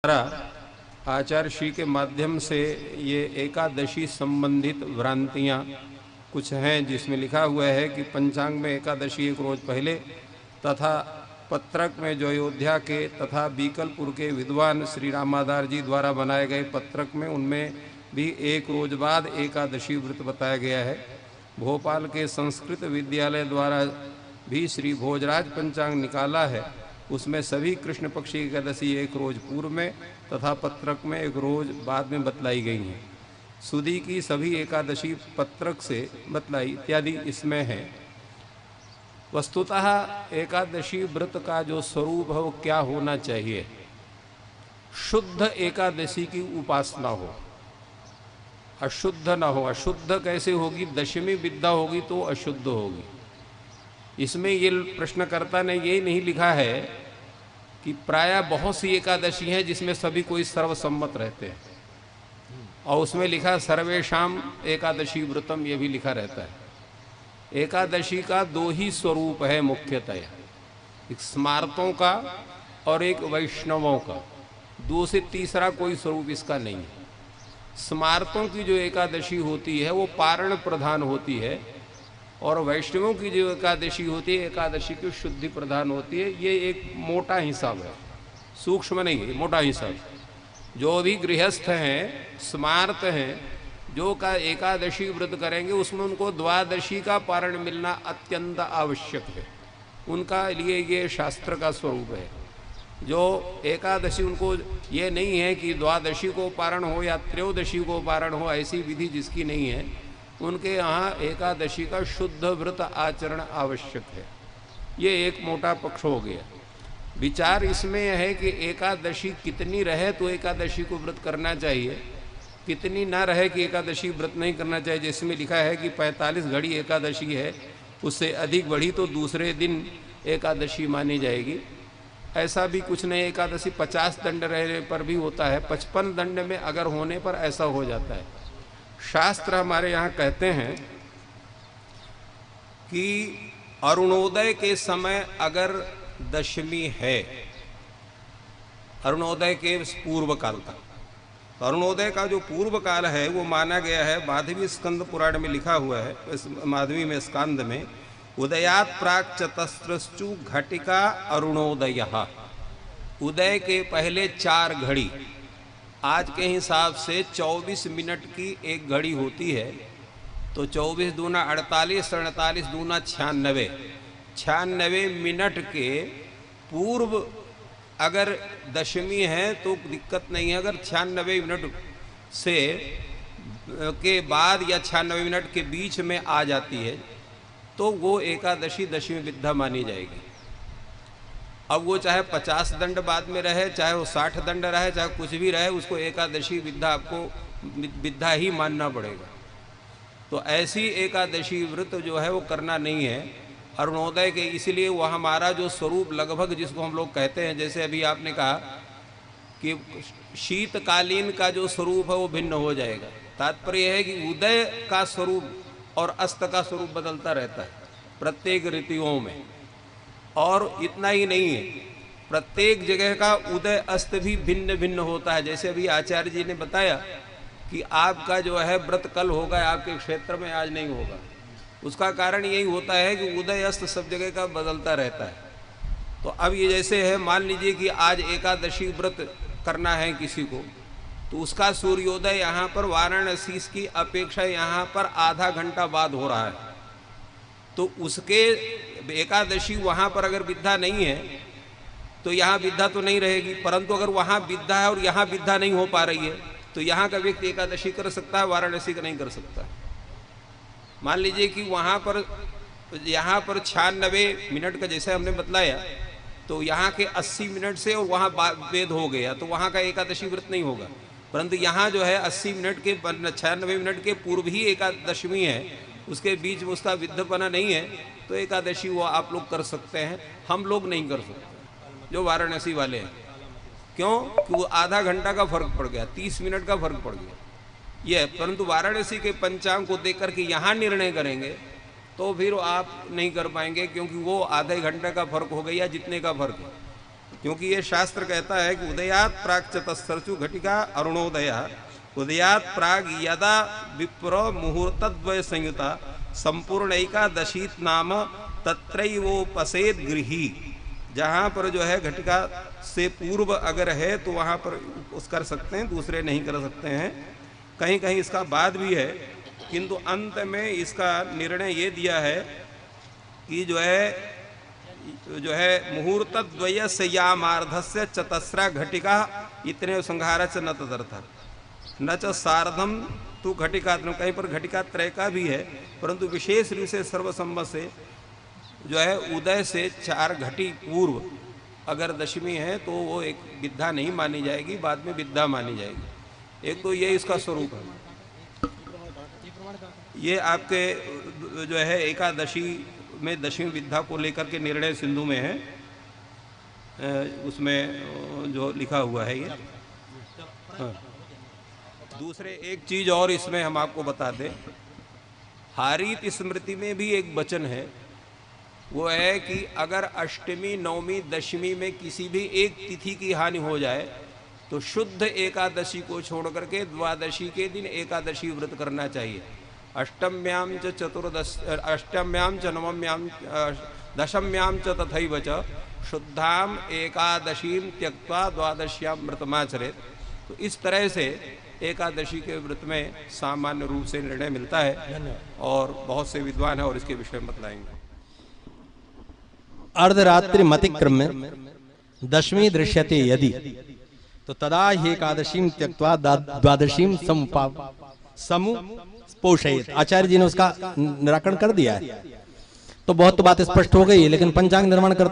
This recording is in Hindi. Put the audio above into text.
द्वारा आचार्य श्री के माध्यम से ये एकादशी संबंधित भ्रांतियाँ कुछ हैं, जिसमें लिखा हुआ है कि पंचांग में एकादशी एक रोज पहले तथा पत्रक में जो अयोध्या के तथा बीकलपुर के विद्वान श्री रामाधार जी द्वारा बनाए गए पत्रक में उनमें भी एक रोज बाद एकादशी व्रत बताया गया है। भोपाल के संस्कृत विद्यालय द्वारा भी श्री भोजराज पंचांग निकाला है, उसमें सभी कृष्ण पक्षी एकादशी एक रोज पूर्व में तथा पत्रक में एक रोज बाद में बतलाई गई हैं। सुदी की सभी एकादशी पत्रक से बतलाई इत्यादि इसमें है। वस्तुतः एकादशी व्रत का जो स्वरूप है वो क्या होना चाहिए? शुद्ध एकादशी की उपासना हो, अशुद्ध न हो। अशुद्ध कैसे होगी? दशमी विद्या होगी तो अशुद्ध होगी। इसमें ये प्रश्नकर्ता ने ये नहीं लिखा है कि प्रायः बहुत सी एकादशी हैं जिसमें सभी कोई सर्वसम्मत रहते हैं, और उसमें लिखा सर्वेशाम एकादशी व्रतम, ये भी लिखा रहता है। एकादशी का दो ही स्वरूप है मुख्यतः, एक स्मार्तों का और एक वैष्णवों का। दो से तीसरा कोई स्वरूप इसका नहीं है। स्मार्तों की जो एकादशी होती है वो पारण प्रधान होती है, और वैष्णवों की जो एकादशी होती है एकादशी की शुद्धि प्रधान होती है। ये एक मोटा हिसाब है, सूक्ष्म नहीं है, मोटा हिसाब। जो भी गृहस्थ हैं, स्मार्त हैं, जो का एकादशी व्रत करेंगे उसमें उनको द्वादशी का पारण मिलना अत्यंत आवश्यक है। उनका लिए ये शास्त्र का स्वरूप है। जो एकादशी उनको ये नहीं है कि द्वादशी को पारण हो या त्रयोदशी को पारण हो, ऐसी विधि जिसकी नहीं है, उनके यहाँ एकादशी का शुद्ध व्रत आचरण आवश्यक है। ये एक मोटा पक्ष हो गया। विचार इसमें है कि एकादशी कितनी रहे तो एकादशी को व्रत करना चाहिए, कितनी ना रहे कि एकादशी व्रत नहीं करना चाहिए। जिसमें लिखा है कि 45 घड़ी एकादशी है, उससे अधिक बढ़ी तो दूसरे दिन एकादशी मानी जाएगी। ऐसा भी कुछ नहीं। एकादशी 50 दंड रहने पर भी होता है, 55 दंड में अगर होने पर ऐसा हो जाता है। शास्त्र हमारे यहाँ कहते हैं कि अरुणोदय के समय अगर दशमी है, अरुणोदय के पूर्व काल तक, तो अरुणोदय का जो पूर्व काल है वो माना गया है। माधवी स्कंद पुराण में लिखा हुआ है, इस माधवी में स्कंद में, उदयात प्राक चतस्रश्चु घटिका अरुणोदय। उदय के पहले 4 घड़ी, आज के हिसाब से 24 मिनट की एक घड़ी होती है, तो 24 दूना 48, 48 दूना 96, 96 मिनट के पूर्व अगर दशमी है तो दिक्कत नहीं है। अगर 96 मिनट से के बाद या 96 मिनट के बीच में आ जाती है तो वो एकादशी दशमी विद्या मानी जाएगी। अब वो चाहे 50 दंड बाद में रहे, चाहे वो 60 दंड रहे, चाहे कुछ भी रहे, उसको एकादशी विद्या आपको विद्या ही मानना पड़ेगा। तो ऐसी एकादशी व्रत जो है वो करना नहीं है अरुणोदय के। इसलिए वह हमारा जो स्वरूप लगभग जिसको हम लोग कहते हैं, जैसे अभी आपने कहा कि शीतकालीन का जो स्वरूप है वो भिन्न हो जाएगा। तात्पर्य है कि उदय का स्वरूप और अस्त का स्वरूप बदलता रहता है प्रत्येक ऋतुओं में। और इतना ही नहीं है, प्रत्येक जगह का उदय अस्त भी भिन्न भिन्न होता है। जैसे अभी आचार्य जी ने बताया कि आपका जो है व्रत कल होगा, आपके क्षेत्र में आज नहीं होगा। उसका कारण यही होता है कि उदय अस्त सब जगह का बदलता रहता है। तो अब ये जैसे है, मान लीजिए कि आज एकादशी व्रत करना है किसी को, तो उसका सूर्योदय यहाँ पर वाराणसी की अपेक्षा यहाँ पर आधा घंटा बाद हो रहा है। तो उसके एकादशी वहाँ पर अगर विद्या नहीं है तो यहाँ विद्या तो नहीं रहेगी, परंतु अगर वहाँ विद्या है और यहाँ विद्या नहीं हो पा रही है तो यहाँ का व्यक्ति एकादशी कर सकता है, वाराणसी का नहीं कर सकता। मान लीजिए कि वहाँ पर यहाँ पर 96 मिनट का जैसे हमने बतलाया, तो यहाँ के 80 मिनट से और वहाँ वेद हो गया तो वहाँ का एकादशी व्रत नहीं होगा। परंतु यहाँ जो है 80 मिनट के 96 मिनट के पूर्व ही एकादशमी है, उसके बीच में उसका विद्यपना नहीं है, तो एकादशी वो आप लोग कर सकते हैं, हम लोग नहीं कर सकते जो वाराणसी वाले हैं। क्यों? कि वो आधा घंटा का फर्क पड़ गया, 30 मिनट का फर्क पड़ गया ये। परंतु वाराणसी के पंचांग को देख करके यहाँ निर्णय करेंगे तो फिर आप नहीं कर पाएंगे, क्योंकि वो आधे घंटे का फर्क हो गया, जितने का फर्क है। क्योंकि ये शास्त्र कहता है कि उदयात प्राक चतस्रचु घटिका अरुणोदया उदयात प्राग यदा विप्र मुहूर्तद्वय संयुता संपूर्ण एकादशीत नाम तत्रैवोपसेद गृही। जहाँ पर जो है घटिका से पूर्व अगर है तो वहाँ पर उस कर सकते हैं, दूसरे नहीं कर सकते हैं। कहीं कहीं इसका बाद भी है, किंतु अंत में इसका निर्णय ये दिया है कि जो है मुहूर्तद्वय से यामार्धस्य चतस्रा घटिका इतने संहार च न तदर्थ न च सार्धम तू घटिका, कहीं पर घटिका त्रय का भी है, परंतु विशेष रूप से सर्वसम्मत से जो है उदय से 4 घटी पूर्व अगर दशमी है तो वो एक विद्या नहीं मानी जाएगी, बाद में विद्या मानी जाएगी। एक तो ये इसका स्वरूप है। ये आपके जो है एकादशी में दशमी विद्या को लेकर के निर्णय सिंधु में है, उसमें जो लिखा हुआ है ये। हाँ। दूसरे एक चीज और इसमें हम आपको बता दें, हारीत स्मृति में भी एक वचन है, वो है कि अगर अष्टमी नवमी दशमी में किसी भी एक तिथि की हानि हो जाए तो शुद्ध एकादशी को छोड़ करके द्वादशी के दिन एकादशी व्रत करना चाहिए। अष्टम्याम च चतुर्दश अष्टम्याम च नवम्याम दशम्याम च तथैव च शुद्धाम एकादशीम त्यक्त्वा द्वादश्याम व्रतमाचरेत। तो इस तरह से एकादशी के व्रत में सामान्य रूप से निर्णय मिलता है और बहुत से विद्वान हैं और इसके विषय में बतलाएंगे। अर्धरात्रि मतिक्रम्य दशमी दृश्यते यदि तो तदा ही एकादशीम त्यक्त्वा द्वादशीम समुपोषयेत्। आचार्य जी ने उसका निराकरण कर दिया है, तो बहुत तो बात स्पष्ट हो गई, लेकिन पंचांग निर्माण करते